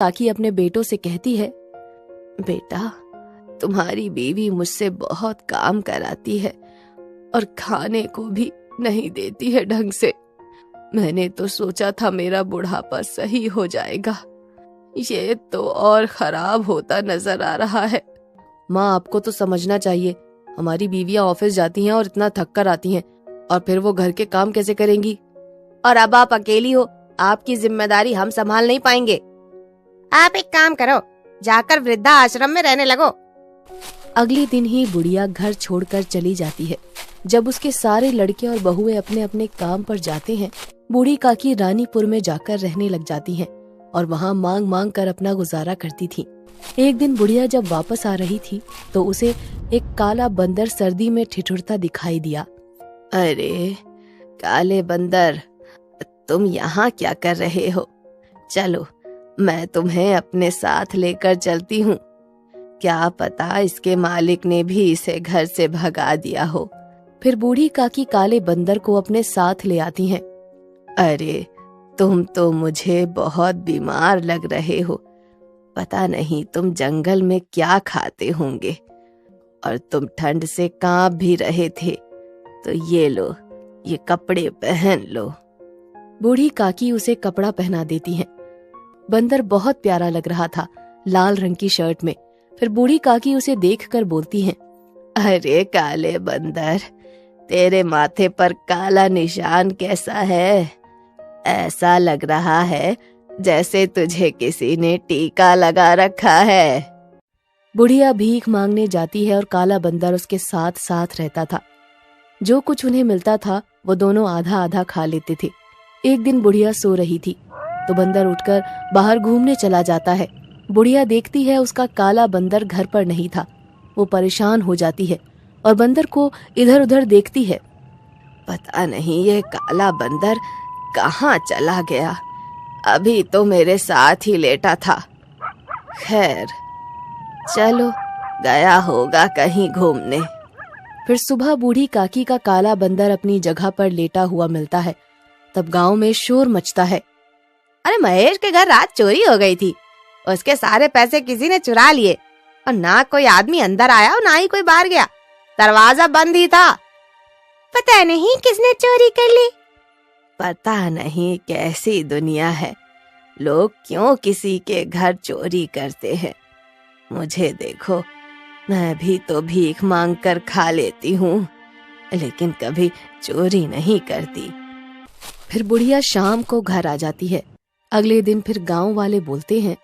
काकी अपने बेटों से कहती है, बेटा, तुम्हारी बीवी मुझसे बहुत काम कराती है और खाने को भी नहीं देती है ढंग से। मैंने तो सोचा था मेरा बुढ़ापा सही हो जाएगा, ये तो और खराब होता नजर आ रहा है। माँ, आपको तो समझना चाहिए, हमारी बीवियां ऑफिस जाती हैं और इतना थक कर आती हैं, और फिर वो घर के काम कैसे करेंगी? और अब आप अकेली हो, आपकी जिम्मेदारी हम संभाल नहीं पाएंगे। आप एक काम करो, जाकर वृद्धा आश्रम में रहने लगो। अगले दिन ही बुढ़िया घर छोड़कर चली जाती है। जब उसके सारे लड़के और बहुएं अपने अपने काम पर जाते हैं, बूढ़ी काकी रानीपुर में जाकर रहने लग जाती हैं और वहाँ मांग मांग कर अपना गुजारा करती थी। एक दिन बुढ़िया जब वापस आ रही थी तो उसे एक काला बंदर सर्दी में ठिठुरता दिखाई दिया। अरे काले बंदर, तुम यहाँ क्या कर रहे हो? चलो, मैं तुम्हें अपने साथ लेकर चलती हूँ। क्या पता इसके मालिक ने भी इसे घर से भगा दिया हो। फिर बूढ़ी काकी काले बंदर को अपने साथ ले आती हैं। अरे तुम तो मुझे बहुत बीमार लग रहे हो, पता नहीं तुम जंगल में क्या खाते होंगे, और तुम ठंड से कांप भी रहे थे, तो ये लो, ये कपड़े पहन लो। बूढ़ी काकी उसे कपड़ा पहना देती हैं। बंदर बहुत प्यारा लग रहा था, लाल रंग की शर्ट में। फिर बूढ़ी काकी उसे देखकर बोलती हैं, अरे काले बंदर, तेरे माथे पर काला निशान कैसा है? ऐसा लग रहा है जैसे तुझे किसी ने टीका लगा रखा है। बुढ़िया भीख मांगने जाती है और काला बंदर उसके साथ साथ रहता था। जो कुछ उन्हें मिलता था वो दोनों आधा आधा खा लेते थे। एक दिन बुढ़िया सो रही थी तो बंदर उठकर बाहर घूमने चला जाता है। बुढ़िया देखती है उसका काला बंदर घर पर नहीं था। वो परेशान हो जाती है और बंदर को इधर उधर देखती है। पता नहीं ये काला बंदर कहाँ चला गया, अभी तो मेरे साथ ही लेटा था। खैर चलो, गया होगा कहीं घूमने। फिर सुबह बूढ़ी काकी का काला बंदर अपनी जगह पर लेटा हुआ मिलता है। तब गांव में शोर मचता है। अरे महेश के घर रात चोरी हो गई थी, उसके सारे पैसे किसी ने चुरा लिए और ना कोई आदमी अंदर आया और ना ही कोई बाहर गया, दरवाजा बंद ही था। पता नहीं किसने चोरी कर ली। पता नहीं कैसी दुनिया है, लोग क्यों किसी के घर चोरी करते हैं। मुझे देखो, मैं भी तो भीख मांग कर खा लेती हूँ, लेकिन कभी चोरी नहीं करती। फिर बुढ़िया शाम को घर आ जाती है। अगले दिन फिर गांव वाले बोलते हैं,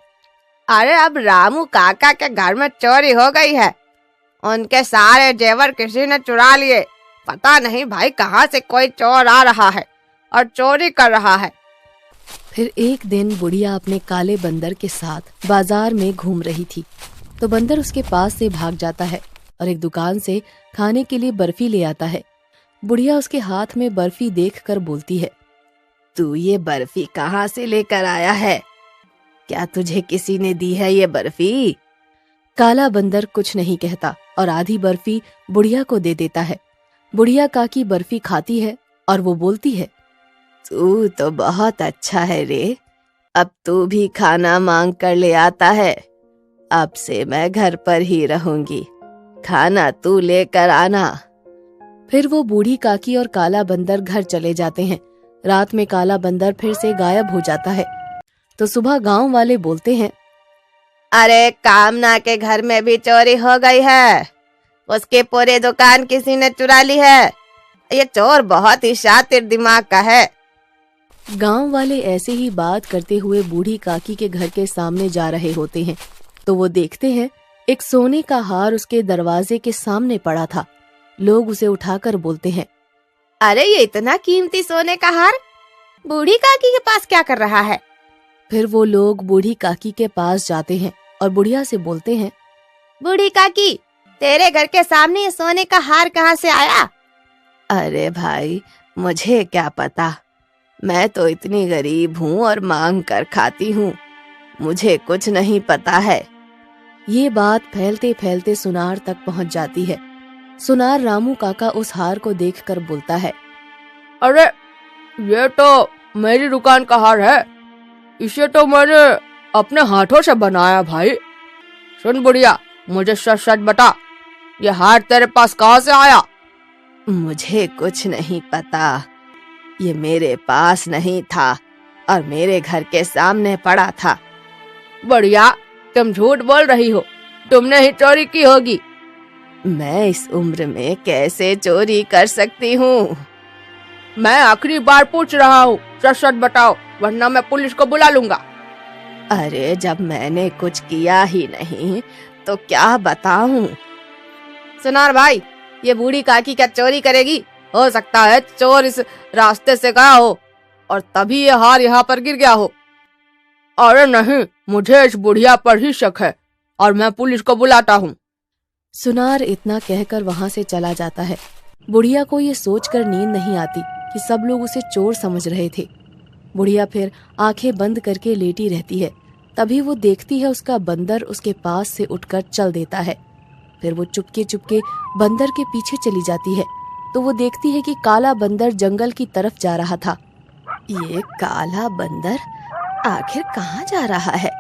अरे अब रामू काका के घर में चोरी हो गई है, उनके सारे जेवर किसी ने चुरा लिए। पता नहीं भाई कहाँ से कोई चोर आ रहा है और चोरी कर रहा है। फिर एक दिन बुढ़िया अपने काले बंदर के साथ बाजार में घूम रही थी तो बंदर उसके पास से भाग जाता है और एक दुकान से खाने के लिए बर्फी ले आता है। बुढ़िया उसके हाथ में बर्फी देखकर बोलती है, तू ये बर्फी कहाँ से लेकर आया है? क्या तुझे किसी ने दी है ये बर्फी? काला बंदर कुछ नहीं कहता और आधी बर्फी बुढ़िया को दे देता है। बुढ़िया काकी बर्फी खाती है और वो बोलती है, तू तो बहुत अच्छा है रे, अब तू भी खाना मांग कर ले आता है। अब से मैं घर पर ही रहूंगी, खाना तू लेकर आना। फिर वो बूढ़ी काकी और काला बंदर घर चले जाते हैं। रात में काला बंदर फिर से गायब हो जाता है तो सुबह गांव वाले बोलते हैं, अरे कामना के घर में भी चोरी हो गई है, उसके पूरे दुकान किसी ने चुरा ली है। ये चोर बहुत ही शातिर दिमाग का है। गांव वाले ऐसे ही बात करते हुए बूढ़ी काकी के घर के सामने जा रहे होते हैं तो वो देखते हैं एक सोने का हार उसके दरवाजे के सामने पड़ा था। लोग उसे उठाकर बोलते हैं, अरे ये इतना कीमती सोने का हार बूढ़ी काकी के पास क्या कर रहा है? फिर वो लोग बूढ़ी काकी के पास जाते हैं और बुढ़िया से बोलते हैं, बूढ़ी काकी, तेरे घर के सामने ये सोने का हार कहाँ से आया? अरे भाई, मुझे क्या पता, मैं तो इतनी गरीब हूँ और मांग कर खाती हूँ, मुझे कुछ नहीं पता है। ये बात फैलते फैलते सुनार तक पहुँच जाती है। सुनार रामू काका उस हार को देखकर बोलता है, अरे ये तो मेरी दुकान का हार है, इसे तो मैंने अपने हाथों से बनाया भाई। सुन बुढ़िया, मुझे सच सच बता, ये हार तेरे पास कहाँ से आया? मुझे कुछ नहीं पता, ये मेरे पास नहीं था और मेरे घर के सामने पड़ा था। बढ़िया, तुम झूठ बोल रही हो, तुमने ही चोरी की होगी। मैं इस उम्र में कैसे चोरी कर सकती हूँ? मैं आखिरी बार पूछ रहा हूँ, सच सच बताओ, वरना मैं पुलिस को बुला लूंगा। अरे जब मैंने कुछ किया ही नहीं तो क्या बताऊं? सुनार भाई, ये बूढ़ी काकी क्या चोरी करेगी? हो सकता है चोर इस रास्ते से गया हो और तभी ये हार यहाँ पर गिर गया हो। अरे नहीं, मुझे इस बुढ़िया पर ही शक है और मैं पुलिस को बुलाता हूँ। सुनार इतना कहकर वहां से चला जाता है। बुढ़िया को ये सोचकर नींद नहीं आती कि सब लोग उसे चोर समझ रहे थे। बुढ़िया फिर आंखें बंद करके लेटी रहती है। तभी वो देखती है उसका बंदर उसके पास से उठकर चल देता है। फिर वो चुपके चुपके बंदर के पीछे चली जाती है तो वो देखती है कि काला बंदर जंगल की तरफ जा रहा था। ये काला बंदर आखिर कहाँ जा रहा है?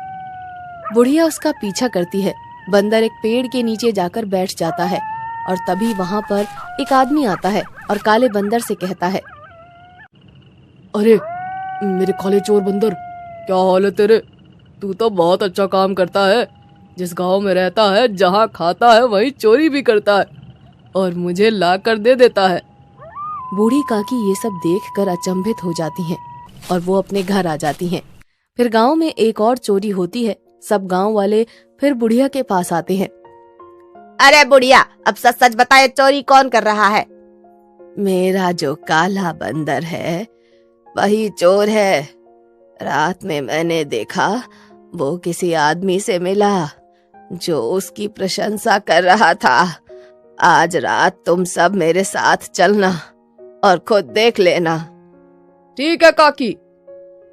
बुढ़िया उसका पीछा करती है। बंदर एक पेड़ के नीचे जाकर बैठ जाता है और तभी वहां पर एक आदमी आता है और काले बंदर से कहता है, अरे मेरे काले चोर बंदर, क्या हाल है तेरे? तू तो बहुत अच्छा काम करता है। जिस गांव में रहता है, जहां खाता है वहीं चोरी भी करता है और मुझे ला कर दे देता है। बूढ़ी काकी ये सब देखकर अचंभित हो जाती हैं और वो अपने घर आ जाती हैं। फिर गांव में एक और चोरी होती है। सब गांव वाले फिर बुढ़िया के पास आते हैं। अरे बुढ़िया, अब सच सच बताए, चोरी कौन कर रहा है? मेरा जो काला बंदर है वही चोर है। रात में मैंने देखा वो किसी आदमी से मिला जो उसकी प्रशंसा कर रहा था। आज रात तुम सब मेरे साथ चलना और खुद देख लेना। ठीक है काकी।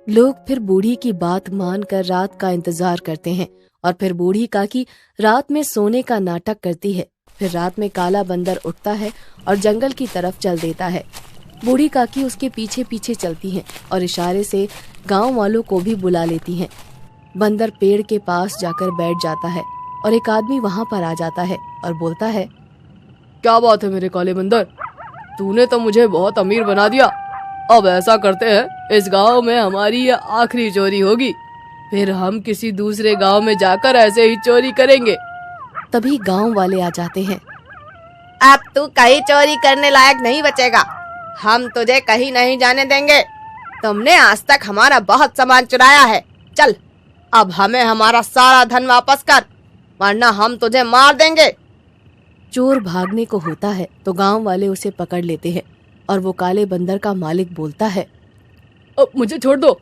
लोग फिर बूढ़ी की बात मानकर रात का इंतजार करते हैं और फिर बूढ़ी काकी रात में सोने का नाटक करती है। फिर रात में काला बंदर उठता है और जंगल की तरफ चल देता है। बूढ़ी काकी उसके पीछे पीछे चलती हैं और इशारे से गांव वालों को भी बुला लेती हैं। बंदर पेड़ के पास जाकर बैठ जाता है और एक आदमी वहां पर आ जाता है और बोलता है, क्या बात है मेरे काले बंदर, तूने तो मुझे बहुत अमीर बना दिया। अब ऐसा करते हैं, इस गांव में हमारी ये आखिरी चोरी होगी, फिर हम किसी दूसरे गांव में जाकर ऐसे ही चोरी करेंगे। तभी गांव वाले आ जाते हैं। अब तू कहीं चोरी करने लायक नहीं बचेगा, हम तुझे कहीं नहीं जाने देंगे। तुमने आज तक हमारा बहुत सामान चुराया है। चल, अब हमें हमारा सारा धन वापस कर, वरना हम तुझे मार देंगे। चोर भागने को होता है तो गांव वाले उसे पकड़ लेते हैं और वो काले बंदर का मालिक बोलता है, मुझे छोड़ दो,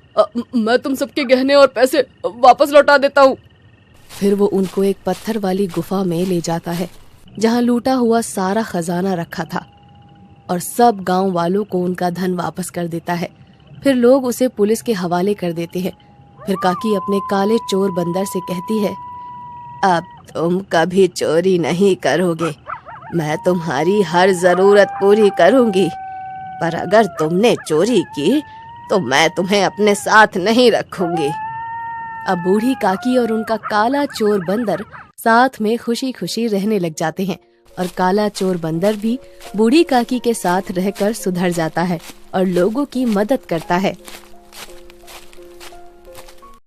मैं तुम सबके गहने और पैसे वापस लौटा देता हूँ। फिर वो उनको एक पत्थर वाली गुफा में ले जाता है जहाँ लूटा हुआ सारा खजाना रखा था और सब गांव वालों को उनका धन वापस कर देता है। फिर लोग उसे पुलिस के हवाले कर देते हैं। फिर काकी अपने काले चोर बंदर से कहती है, अब तुम कभी चोरी नहीं करोगे, मैं तुम्हारी हर जरूरत पूरी करूंगी, पर अगर तुमने चोरी की तो मैं तुम्हें अपने साथ नहीं रखूंगी। अब बूढ़ी काकी और उनका काला चोर बंदर साथ में खुशी खुशी रहने लग जाते हैं और काला चोर बंदर भी बूढ़ी काकी के साथ रहकर सुधर जाता है और लोगों की मदद करता है।